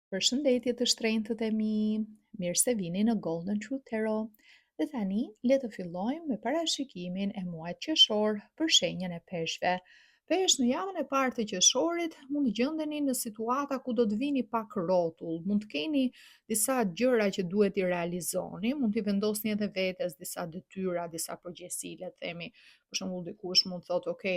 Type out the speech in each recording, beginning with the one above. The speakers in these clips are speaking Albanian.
Përshëndetje të shtrenjtët e mi, mirë se vini në Golden Truth Tarot. Dhe tani, le të fillojmë me parashikimin e muajit qershor për shenjën e peshqve. Peshq, në javën e parë të qershorit, mund të gjendeni në situata ku do të vini pak rrotull, mund të keni disa gjëra që duhet i realizoni, mund t'i vendosni edhe vetes disa detyra, disa përgjegjësi, le të themi. Për shembull, dikush mund të thotë, ok,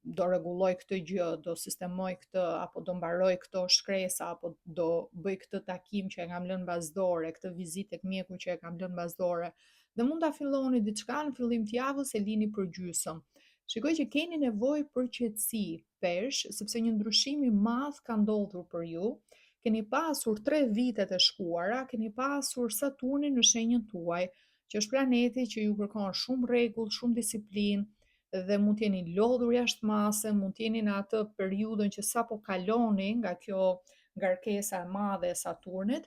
do rregulloj këtë gjë, do sistemoj këtë, apo do mbaroj këto shkresa, apo do bëj këtë takim që e kam lënë bazdore, këtë vizitë tek mjeku që e kam lënë bazdore. Dhe mund ta filloni diçka në fillim të javës e lini përgjysëm. Shikoj që keni nevojë për qetësi, peshq, sepse një ndryshim i madh ka ndodhur për ju. Keni pasur 3 vitet e shkuara, keni pasur Saturnin në shenjën tuaj, që është planeti që ju kërkon shumë rregull, shumë disiplinë, dhe mund t'jeni lodhur jashtë mase, mund t'jeni në atë periudhën që sapo kaloni nga kjo ngarkesa e madhe e Saturnit,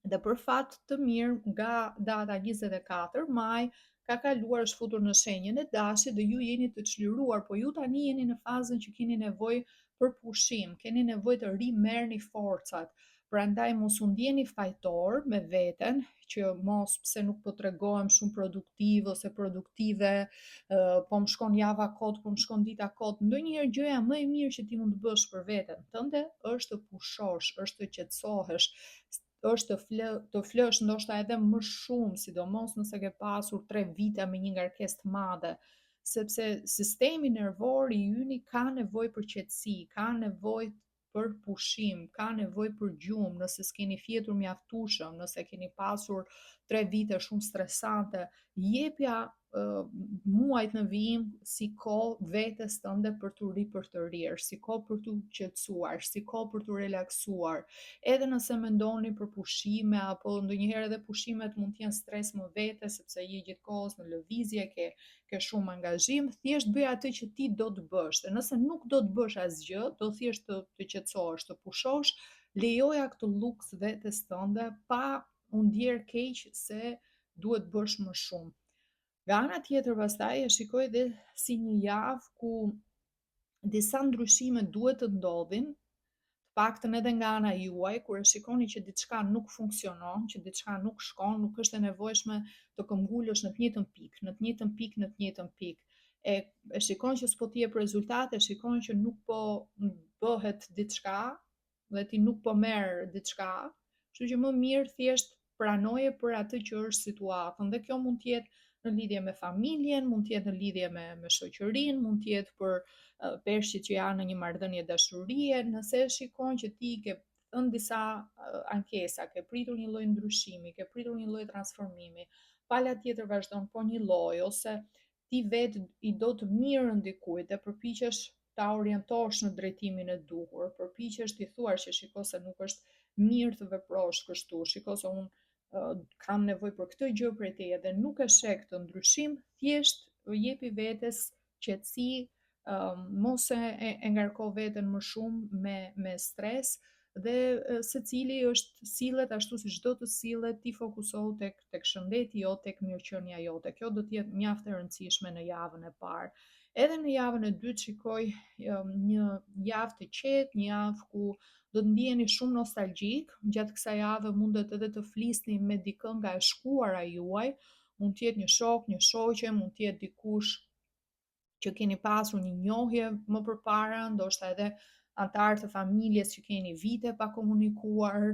dhe për fat të mirë nga data 24 maj ka kaluar, është futur në shenjën e Dashit dhe ju jeni të çliruar, po ju tani jeni në fazën që keni nevojë për pushim, keni nevojë të rimerrni forcat. Prandaj mos u ndjeni fajtor me veten, që mos pse nuk po tregohem shumë produktiv ose produktive, po më shkon java kot, po më shkon dita kot. Ndonjëherë gjëja më e mirë që ti mund të bësh për veten tënde është të pushosh, është të qetësohesh, është të flësh ndoshta edhe më shumë, sidomos nëse ke pasur 3 vite me një ngarkesë të madhe, sepse sistemi nervor i yni ka nevojë për qetësi, ka nevojë për pushim, ka nevojë për gjumë, nëse s'keni fjetur mjaftueshëm, nëse keni pasur 3 vite shumë stresante, jepja muajt në vijim si kohë vetes tënde për t'u ripërtërirë, si kohë për t'u qetësuar, si kohë për t'u relaksuar. Edhe nëse mendoni për pushime, apo ndonjëherë edhe pushimet mund t'jenë stres më vete, sepse je gjithkohës në lëvizje, ke shumë angazhim, thjesht bëj atë që ti do të bësh. Dhe nëse nuk do të bësh asgjë, do thjesht të qetësohesh, të pushosh, lejoja këtë luks vetes tënde pa u ndjer keq se duhet bësh më shumë. Nga ana tjetër, pastaj e shikoj dhe si një javë ku disa ndryshime duhet të ndodhin, të paktën edhe nga ana juaj, kur e shikoni që diçka nuk funksionon, që diçka nuk shkon, nuk është e nevojshme të këmbgulësh në të njëjtën pikë, në të njëjtën pikë, në të njëjtën pikë. E shikon që s'po të jep rezultate, shikon që nuk po bëhet diçka dhe ti nuk po merr diçka, kështu që më mirë thjesht pranoje për atë që është situatën, dhe kjo mund të jetë në lidhje me familjen, mund të jetë në lidhje me shoqërinë, mund të jetë për peshqit që janë në një marrëdhënie dashurie, nëse e shikon që ti ke thënë disa ankesa, ke pritur një lloj ndryshimi, ke pritur një lloj transformimi, pala tjetër vazhdon po një lloj, ose ti vetë i do të mirën dikujt dhe përpiqesh ta orientosh në drejtimin e duhur, përpiqesh t'i thuash që shiko se nuk është mirë të veprosh kështu, shiko se unë kam nevojë për këtë gjë prej teje dhe nuk e sheh këtë ndryshim, thjesht jepi vetes qetësi, mos e ngarko veten më shumë me stres, dhe secili është sillet ashtu siç do të sillet, ti fokusohu tek shëndeti jot, tek mirëqenia jote. Kjo do të jetë mjaft e rëndësishme në javën e parë. Edhe në javën e dytë shikoj një javë të qetë, një javë ku do të ndiheni shumë nostalgjik. Gjatë kësaj jave mundet edhe të flisni me dikë nga e shkuara juaj, mund të jetë një shok, një shoqe, mund të jetë dikush që keni pasur një njohje më përpara, ndoshta edhe antar të familjes që keni vite pa komunikuar,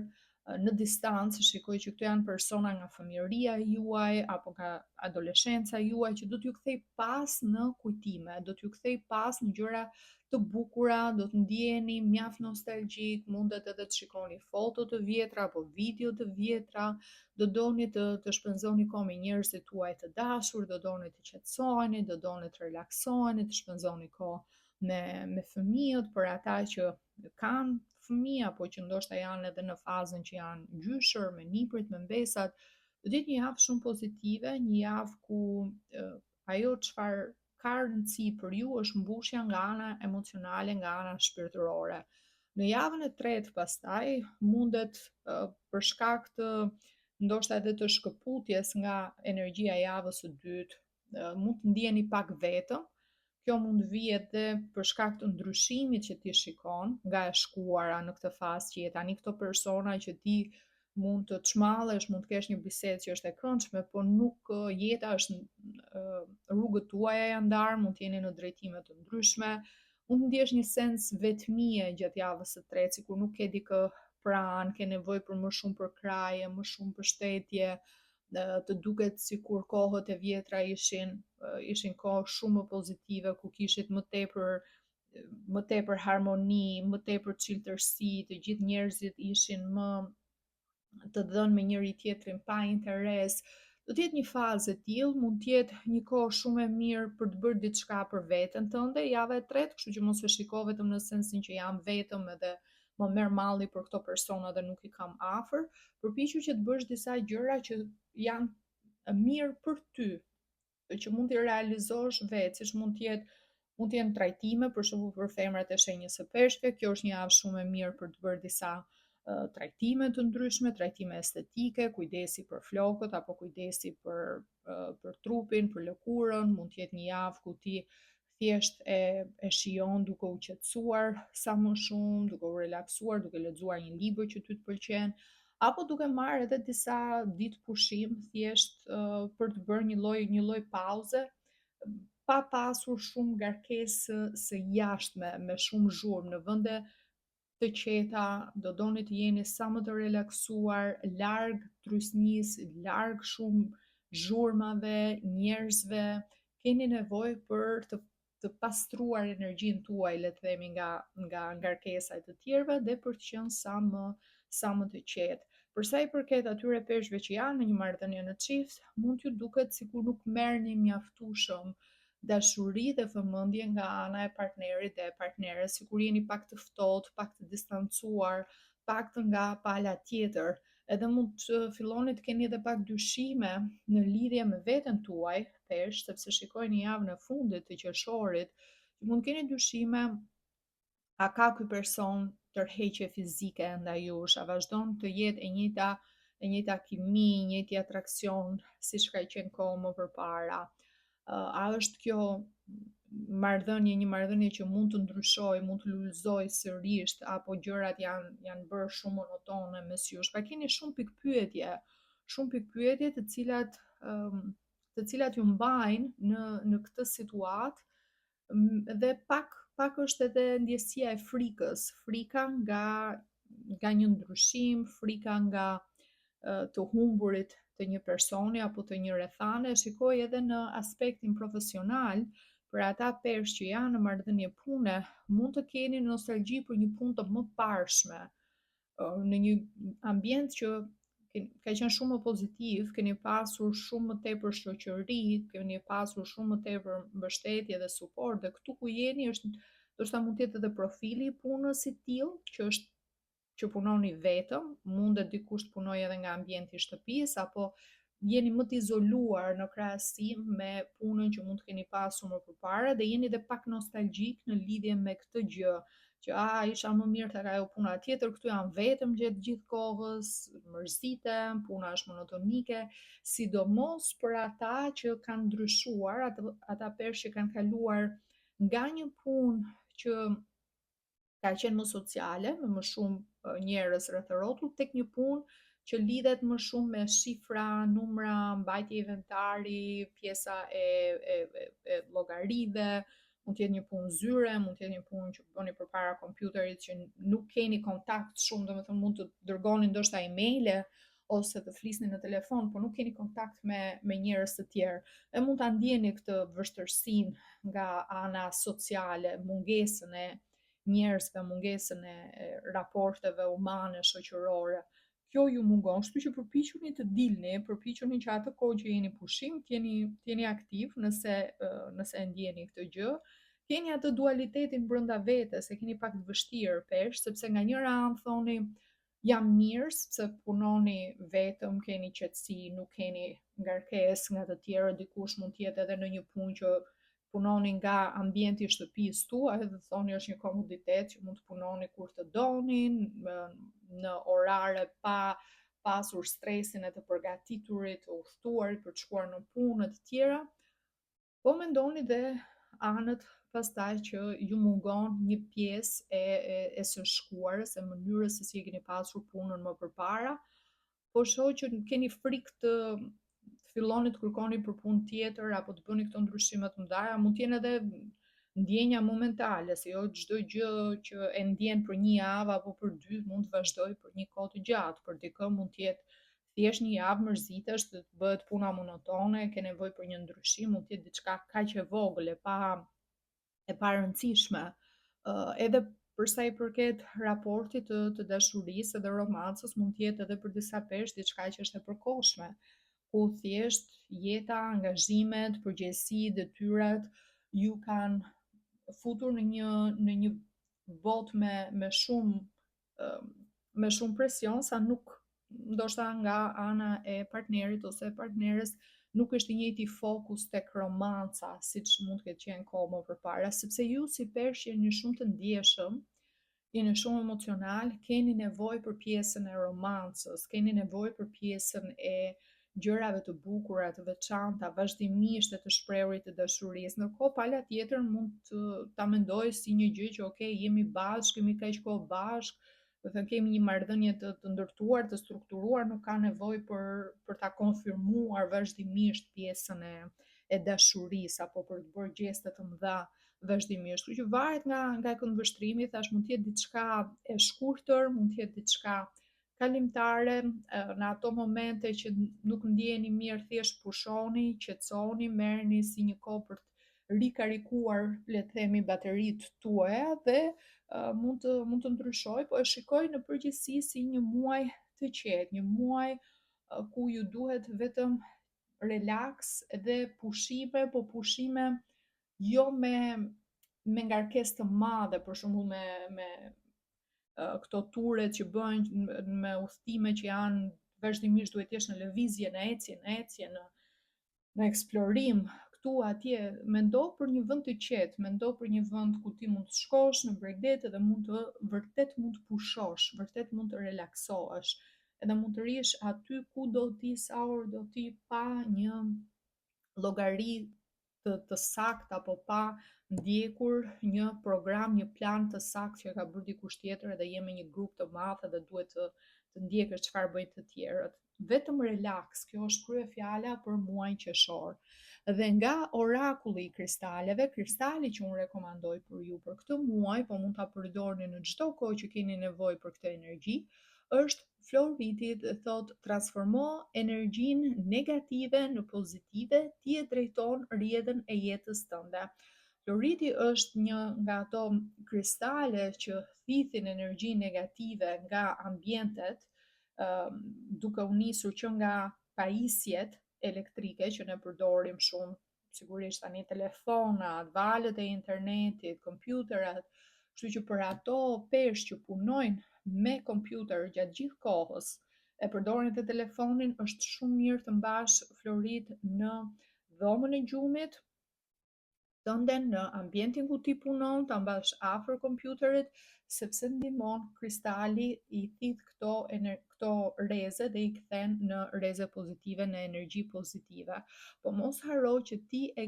në distancë. Shikoj që këto janë persona nga fëmijëria juaj apo nga adoleshenca juaj që do t'ju kthej pas në kujtime, do t'ju kthej pas në gjëra të bukura, do të ndjeheni mjaft nostalgjik, mundet edhe të shikoni foto të vjetra apo video të vjetra, do doni të shpenzoni kohë me njerëzit tuaj të dashur, do doni të qetësoheni, do doni të relaksoheni, të shpenzoni kohë me fëmijët, për ata që kanë fëmijë apo që ndoshta janë edhe në fazën që janë gjyshër, me niprit, me mbesat. Do të jetë një javë shumë pozitive, një javë ku ajo çfarë ka rëndësi për ju është mbushja nga ana emocionale, nga ana shpirtërore. Në javën e tretë pastaj mundet për shkak të ndoshta edhe të shkëputjes nga energjia e javës së dytë, mund të ndiheni pak vetëm. kjo mund vijë edhe për shkak të ndryshimit që ti shikon nga e shkuara në këtë fazë që je tani. Këto persona që ti mund të çmallesh, mund të kesh një bisedë që është e këndshme, por nuk jeta është rrugët tuaja janë ndarë, mund të jeni në drejtime të ndryshme, mund të ndjesh një sens vetmie gjatë javës së tretë, sikur nuk ke dikë pranë, ke nevojë për më shumë përkraje, më shumë mbështetje, të duket sikur kohët e vjetra ishin kohë shumë më pozitive ku kishit më tepër harmoni, më tepër çiltërsi, të gjithë njerëzit ishin më të dhënë me njëri tjetrin pa interes. Do të jetë një fazë e tillë, mund të jetë një kohë shumë e mirë për të bërë diçka për veten tënde, java e tretë, kështu që mos e shiko vetëm në sensin që jam vetëm edhe më merr malli për këto persona dhe nuk i kam afër. Përpiqu që të bësh disa gjëra që janë mirë për ty, që mund t'i realizosh vetë, siç mund të jenë trajtime, për shembull për femrat e shenjës së peshqve, kjo është një javë shumë e mirë për të bërë disa trajtime të ndryshme, trajtime estetike, kujdesi për flokët apo kujdesi për trupin, për lëkurën, mund të jetë një javë ku ti thjesht e shijon duke u qetësuar sa më shumë, duke u relaksuar, duke lexuar një libër që ty të pëlqen, apo duke marrë edhe disa ditë pushim thjesht për të bërë një lloj pauze pa pasur shumë ngarkesë së jashtme, me shumë zhurmë në vende të qeta, do doni të jeni sa më të relaksuar, larg trysnisë, larg shumë zhurmave, njerëzve, keni nevojë për të pastruar energjinë tuaj, le të themi nga ngarkesa e të tjerëve dhe për të qenë sa më të qetë. Për sa i përket atyre peshqve që janë në një marrëdhënie në çift, mund t'ju duket sikur nuk merrni mjaftueshëm dashuri dhe vëmendje nga ana e partnerit dhe e partneres, sikur jeni pak të ftohtë, pak të distancuar, pak të nga pala tjetër, edhe mund të filloni të keni edhe pak dyshime në lidhje me veten tuaj, pesh, sepse shikojeni javën e fundit të qershorit, mund keni dyshime a ka ky person tërheqje fizike ndaj jush, a vazhdon të jetë e njëjta kimi, i njëjti atraksion siç ka qenë kohë më përpara. A është kjo një marrëdhënie që mund të ndryshojë, mund të lullëzojë sërish, apo gjërat janë bërë shumë monotone mes jush. Pra keni shumë pikë pyetje të cilat ju mbajnë në këtë situatë dhe pak është edhe ndjesia e frikës, frika nga një ndryshim, frika nga të humburit të një personi apo të një rrethane. Shikoj edhe në aspektin profesional, për ata peshq që janë në marrëdhënie pune, mund të keni nostalgji për një punë të mëparshme, në një ambient që ka qenë shumë më pozitiv, keni pasur shumë më tepër shoqëri, keni pasur shumë më tepër mbështetje dhe suport, dhe këtu ku jeni është ndoshta mund të jetë edhe profili i punës i tillë që punoni vetëm, mundet dikush të punojë edhe nga ambienti i shtëpisë, apo jeni më të izoluar në krahasim me punën që mund të keni pasur më përpara dhe jeni edhe pak nostalgjik në lidhje me këtë gjë, që isha më mirë tek ajo puna tjetër, këtu jam vetëm gjatë gjithë kohës, mërzitem, puna është monotonike, sidomos për ata që kanë ndryshuar, ata peshq që kanë kaluar nga një punë që ka qenë më sociale, me më shumë njerëz rreth rrotull, tek një punë që lidhet më shumë me shifra, numra, mbajtje inventari, pjesa e llogarive, mund të jetë një punë zyre, mund të jetë një punë që bëni përpara kompjuterit që nuk keni kontakt shumë, domethënë mund të dërgoni ndoshta emaile ose të flisni në telefon, por nuk keni kontakt me njerëz të tjerë. E mund ta ndjeni këtë vështirësinë nga ana sociale, mungesën e njerëzve, mungesën e raporteve humane, shoqërore. Kjo ju mungon, kështu që përpiquni të dilni, përpiquni që atë kohë që jeni pushim, t'jeni aktiv nëse e ndjeni këtë gjë. Keni atë dualitetin brenda vetes, e keni pak të vështirë pesh, sepse nga njëra anë thoni jam mirë sepse punoni vetëm, keni qetësi, nuk keni ngarkesë nga të tjerë, dikush mund të jetë edhe në një punë që punoni nga ambienti i shtëpisë tuaj dhe thoni është një komoditet që mund të punoni kur të doni, në orare pa pasur stresin e të përgatiturit, të udhëtuarit për të shkuar në punë të tjera, po mendoni dhe anët pastaj që ju mungon një pjesë e së shkuarës, e mënyrës se si e keni pasur punën më përpara, po shoh që keni frikë të filloni të kërkoni për punë tjetër apo të bëni këto ndryshime të mëdha, mund të jenë edhe ndjenja momentale, se jo çdo gjë që e ndjen për një javë apo për dy mund të vazhdoj për një kohë të gjatë. Për dikë mund të jetë thjesht një javë mërzitesh, të bëhet puna monotone, ke nevojë për një ndryshim, mund të jetë diçka kaq e vogël e pa rëndësishme. Edhe për sa i përket raportit të dashurisë dhe romancës, mund të jetë edhe për disa peshë diçka që është e përkohshme, ku thjesht jeta, angazhimet, përgjegjësi, detyrat ju kanë futur në një botë me shumë presion, sa nuk ndoshta nga ana e partnerit ose e partneres nuk është i njëjti fokus tek romanca siç mund të ketë qenë kohë më përpara, sepse ju si peshë jeni shumë të ndjeshëm, jeni shumë emocional, keni nevojë për pjesën e romancës, keni nevojë për pjesën e gjërave të bukura, të veçanta, vazhdimisht e të shprehurit të dashurisë. Ndërkohë pala tjetër mund të ta mendoj si një gjë që okay, jemi bashkë, kemi kaq kohë bashkë, do të thënë kemi një marrëdhënie të ndërtuar, të strukturuar, nuk ka nevojë për ta konfirmuar vazhdimisht pjesën e dashurisë apo për të bërë gjeste të mëdha vazhdimisht. Kështu që varet nga këndvështrimi, thash mund të jetë diçka e shkurtër, mund të jetë diçka kalimtare, në ato momente që nuk ndjeni mirë, thjesht pushoni, qetësoni, merrni si një kohë për të rikarikuar, le të themi, bateritë tuaja dhe mund të ndryshoj, po e shikoj në përgjithësi si një muaj të qetë, një muaj ku ju duhet vetëm relaks dhe pushime, po pushime jo me ngarkesë të madhe, për shembull me këto turet që bëhen me udhëtime që janë vazhdimisht duhet jesh në lëvizje, në ecje, në eksplorim, këtu atje mendo për një vend të qetë, mendo për një vend ku ti mund të shkosh në Bregdetë dhe vërtet mund të pushosh, vërtet mund të relaksohesh, edhe mund të rish aty ku do ti sa orë do ti pa një llogari të saktë apo pa ndjekur një program, një plan të saktë që ka bërë dikush tjetër edhe je me një grup të madh edhe duhet të ndjekësh çfarë bëjnë të tjerët. Vetëm relaks, kjo është kryefjala për muajin qershor. Dhe nga orakulli i kristaleve, kristali që unë rekomandoj për ju për këtë muaj, po mund ta përdorni në çdo kohë që keni nevojë për këtë energji, është floriti, dhe thot transformo energjinë negative në pozitive, ti e drejton rrjedhën e jetës tënde. Floriti është një nga ato kristale që thithin energji negative nga ambientet, duke u nisur që nga pajisjet elektrike që ne përdorim shumë, sigurisht tani telefonat, valët e internetit, kompjuterat, kështu që për ato peshë që punojnë me kompjuter gjatë gjithë kohës, e përdorin të telefonin, është shumë mirë të mbash florit në dhomën e gjumit tënde, në ambientin ku ti punon, ta mbash afër kompjuterit, sepse ndihmon kristali i thith këto rreze dhe i kthen në rreze pozitive, në energji pozitive. Po mos haro që ti e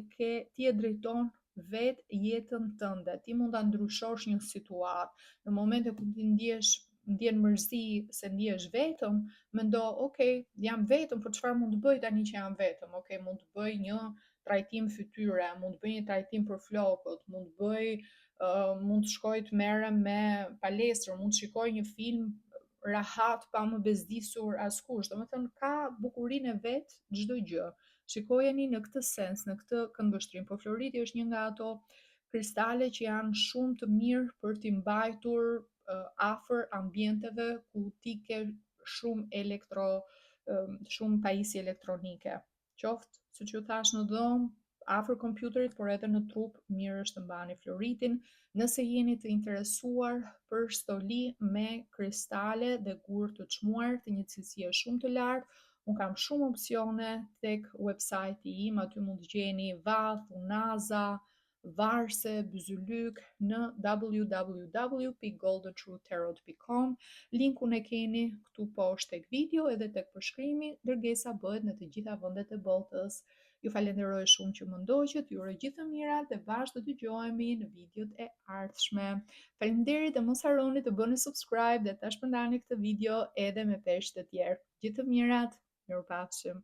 drejton vetë jetën tënde, ti mund ta ndryshosh një situatë. Në momente ku ti ndjen mërzi se ndihesh vetëm, mendo, okay, jam vetëm, por çfarë mund të bëj tani që jam vetëm? Okay, mund të bëj një trajtim fytyre, mund të bëj një trajtim për flokët, mund të shkoj të merrem me palestër, mund të shikoj një film rahat pa më bezdisur askush. Domethënë ka bukurinë e vet çdo gjë. Shikojeni në këtë sens, në këtë këndvështrim. Po floriti është një nga ato kristale që janë shumë të mirë për t'i mbajtur afër ambienteve ku ti ke shumë pajisje elektronike. Qoftë, siç ju thash, në dhomë, afër kompjuterit, por edhe në trup, mirë është të mbani floritin. Nëse jeni të interesuar për stoli me kristale dhe gur të çmuar të një cilësie shumë të lartë, unë kam shumë opsione tek website-i im, aty mund të gjeni vath, unaza, varse, byzylyk në www.goldentruthtarot.com. Linkun e keni këtu poshtë tek video edhe tek përshkrimi, dërgesa bëhet në të gjitha vendet e botës. Ju falenderoj shumë që më ndoqët, ju uroj gjithë të mirat dhe vazhdo të dëgjohemi në videot e ardhshme. Faleminderit dhe mos harroni të bëni subscribe dhe ta shpërndani këtë video edhe me peshë të tjerë. Gjithë të mirat, mirupafshim.